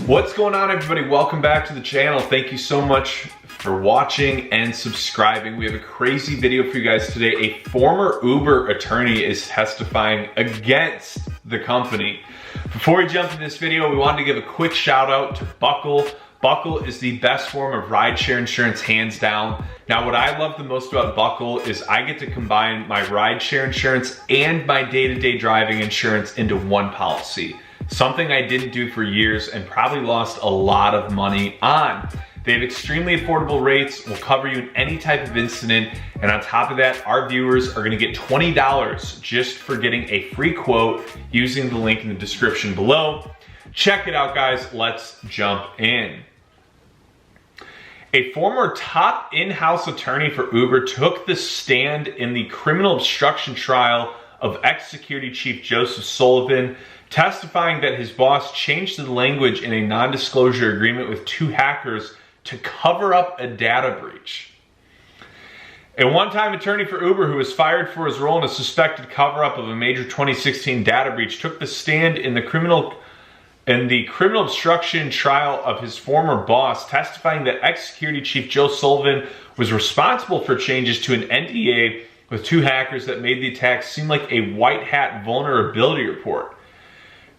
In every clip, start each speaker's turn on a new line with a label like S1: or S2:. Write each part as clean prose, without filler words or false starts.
S1: What's going on, everybody? Welcome back to the channel. Thank you so much for watching and subscribing. We have a crazy video for you guys today. A former Uber attorney is testifying against the company. Before we jump into this video, we wanted to give a quick shout out to Buckle. Buckle is the best form of rideshare insurance, hands down. Now, what I love the most about Buckle is I get to combine my rideshare insurance and my day-to-day driving insurance into one policy. Something I didn't do for years and probably lost a lot of money on. They have extremely affordable rates, will cover you in any type of incident, and on top of that, our viewers are gonna get $20 just for getting a free quote using the link in the description below. Check it out, guys. Let's jump in. A former top in-house attorney for Uber took the stand in the criminal obstruction trial of ex-security chief Joseph Sullivan, testifying that his boss changed the language in a non-disclosure agreement with two hackers to cover up a data breach. A one-time attorney for Uber who was fired for his role in a suspected cover-up of a major 2016 data breach took the stand in the criminal obstruction trial of his former boss, testifying that ex-security chief Joe Sullivan was responsible for changes to an NDA with two hackers that made the attack seem like a white hat vulnerability report.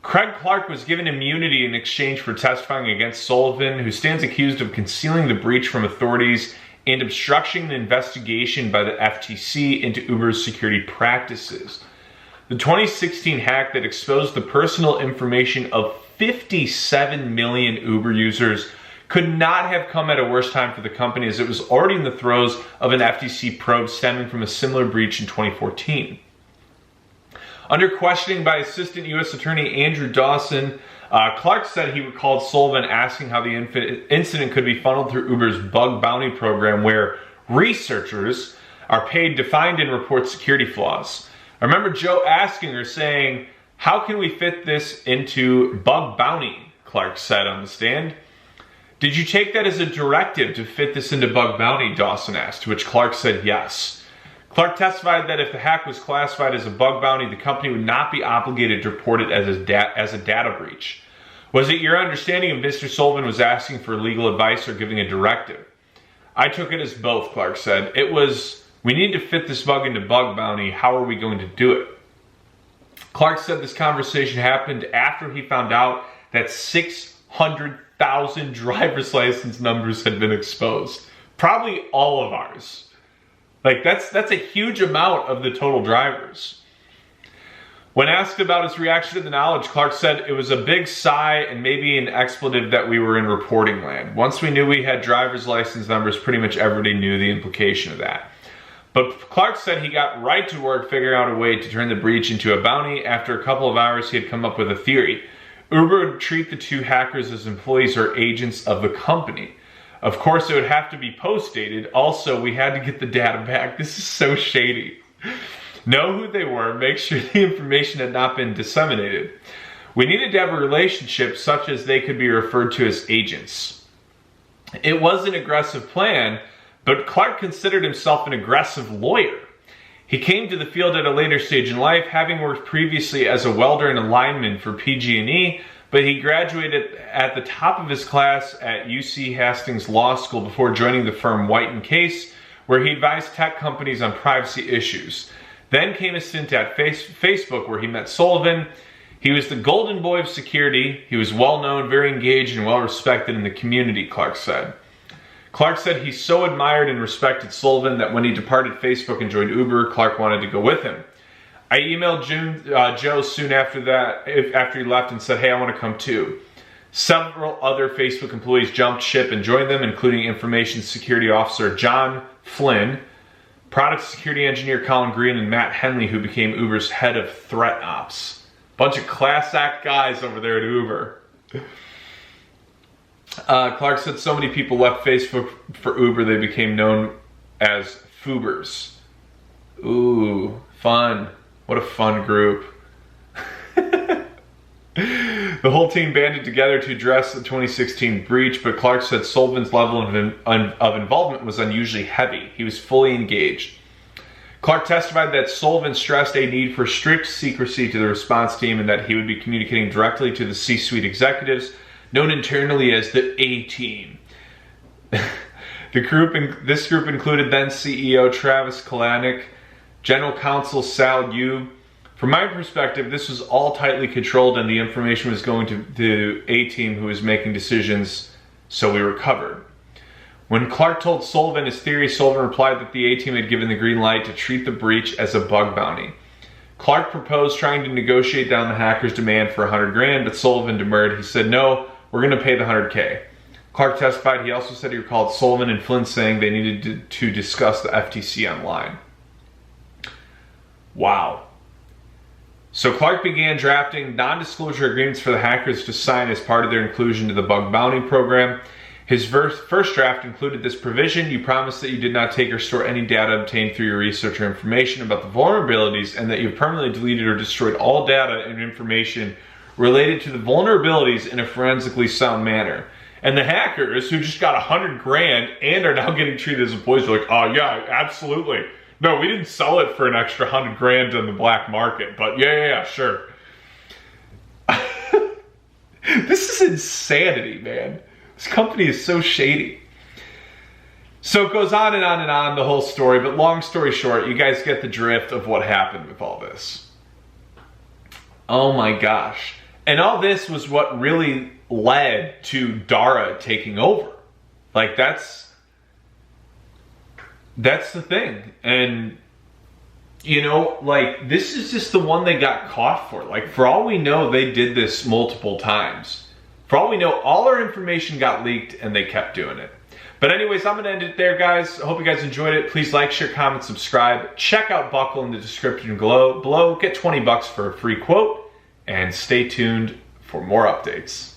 S1: Craig Clark was given immunity in exchange for testifying against Sullivan, who stands accused of concealing the breach from authorities and obstructing the investigation by the FTC into Uber's security practices. The 2016 hack that exposed the personal information of 57 million Uber users could not have come at a worse time for the company, as it was already in the throes of an FTC probe stemming from a similar breach in 2014. Under questioning by Assistant U.S. Attorney Andrew Dustin, Clark said he recalled Sullivan asking how the incident could be funneled through Uber's bug bounty program, where researchers are paid to find and report security flaws. I remember Joe asking her, saying, "How can we fit this into bug bounty?" Clark said on the stand. "Did you take that as a directive to fit this into bug bounty?" Dawson asked, to which Clark said yes. Clark testified that if the hack was classified as a bug bounty, the company would not be obligated to report it as a data breach. "Was it your understanding if Mr. Sullivan was asking for legal advice or giving a directive?" "I took it as both," Clark said. "It was, we need to fit this bug into bug bounty. How are we going to do it?" Clark said this conversation happened after he found out that 600,000 driver's license numbers had been exposed. Probably all of ours. Like, that's a huge amount of the total drivers. When asked about his reaction to the knowledge, Clark said it was a big sigh and maybe an expletive that we were in reporting land. Once we knew we had driver's license numbers, pretty much everybody knew the implication of that. But Clark said he got right to work figuring out a way to turn the breach into a bounty. After a couple of hours, he had come up with a theory. Uber would treat the two hackers as employees or agents of the company. Of course, it would have to be post-dated. Also, we had to get the data back. This is so shady. Know who they were, make sure the information had not been disseminated. We needed to have a relationship such as they could be referred to as agents. It was an aggressive plan, but Clark considered himself an aggressive lawyer. He came to the field at a later stage in life, having worked previously as a welder and a lineman for PG&E, but he graduated at the top of his class at UC Hastings Law School before joining the firm White & Case, where he advised tech companies on privacy issues. Then came a stint at Facebook, where he met Sullivan. He was the golden boy of security. He was well known, very engaged, and well respected in the community, Clark said. Clark said he so admired and respected Sullivan that when he departed Facebook and joined Uber, Clark wanted to go with him. "I emailed Joe soon after that, after he left, and said, 'Hey, I want to come too.' Several other Facebook employees jumped ship and joined them, including Information Security Officer John Flynn, Product Security Engineer Colin Green, and Matt Henley, who became Uber's head of threat ops." Bunch of class act guys over there at Uber. Clark said so many people left Facebook for Uber, they became known as Foobers. Ooh, fun. What a fun group. The whole team banded together to address the 2016 breach, but Clark said Sullivan's level of involvement was unusually heavy. He was fully engaged. Clark testified that Sullivan stressed a need for strict secrecy to the response team and that he would be communicating directly to the C-suite executives, known internally as the A-Team. This group included then CEO Travis Kalanick, General Counsel Sal Yu. From my perspective, this was all tightly controlled and the information was going to the A-Team who was making decisions, so we were covered. When Clark told Sullivan his theory, Sullivan replied that the A-Team had given the green light to treat the breach as a bug bounty. Clark proposed trying to negotiate down the hackers' demand for $100,000, but Sullivan demurred. He said, no, we're going to pay the $100K. Clark testified. He also said he recalled Sullivan and Flynn saying they needed to discuss the FTC online. Wow. So Clark began drafting non-disclosure agreements for the hackers to sign as part of their inclusion to the bug bounty program. His first draft included this provision: you promise that you did not take or store any data obtained through your research or information about the vulnerabilities, and that you've permanently deleted or destroyed all data and information related to the vulnerabilities in a forensically sound manner. And the hackers who just got $100,000 and are now getting treated as employees are like, oh yeah, absolutely. No, we didn't sell it for an extra $100,000 on the black market, but yeah, sure. This is insanity, man. This company is so shady. So it goes on and on and on, the whole story, but long story short, you guys get the drift of what happened with all this. Oh my gosh. And all this was what really led to Dara taking over. Like, that's the thing. And, you know, like, this is just the one they got caught for. Like, for all we know, they did this multiple times. For all we know, all our information got leaked and they kept doing it. But anyways, I'm going to end it there, guys. I hope you guys enjoyed it. Please like, share, comment, subscribe. Check out Buckle in the description below. Get $20 for a free quote. And stay tuned for more updates.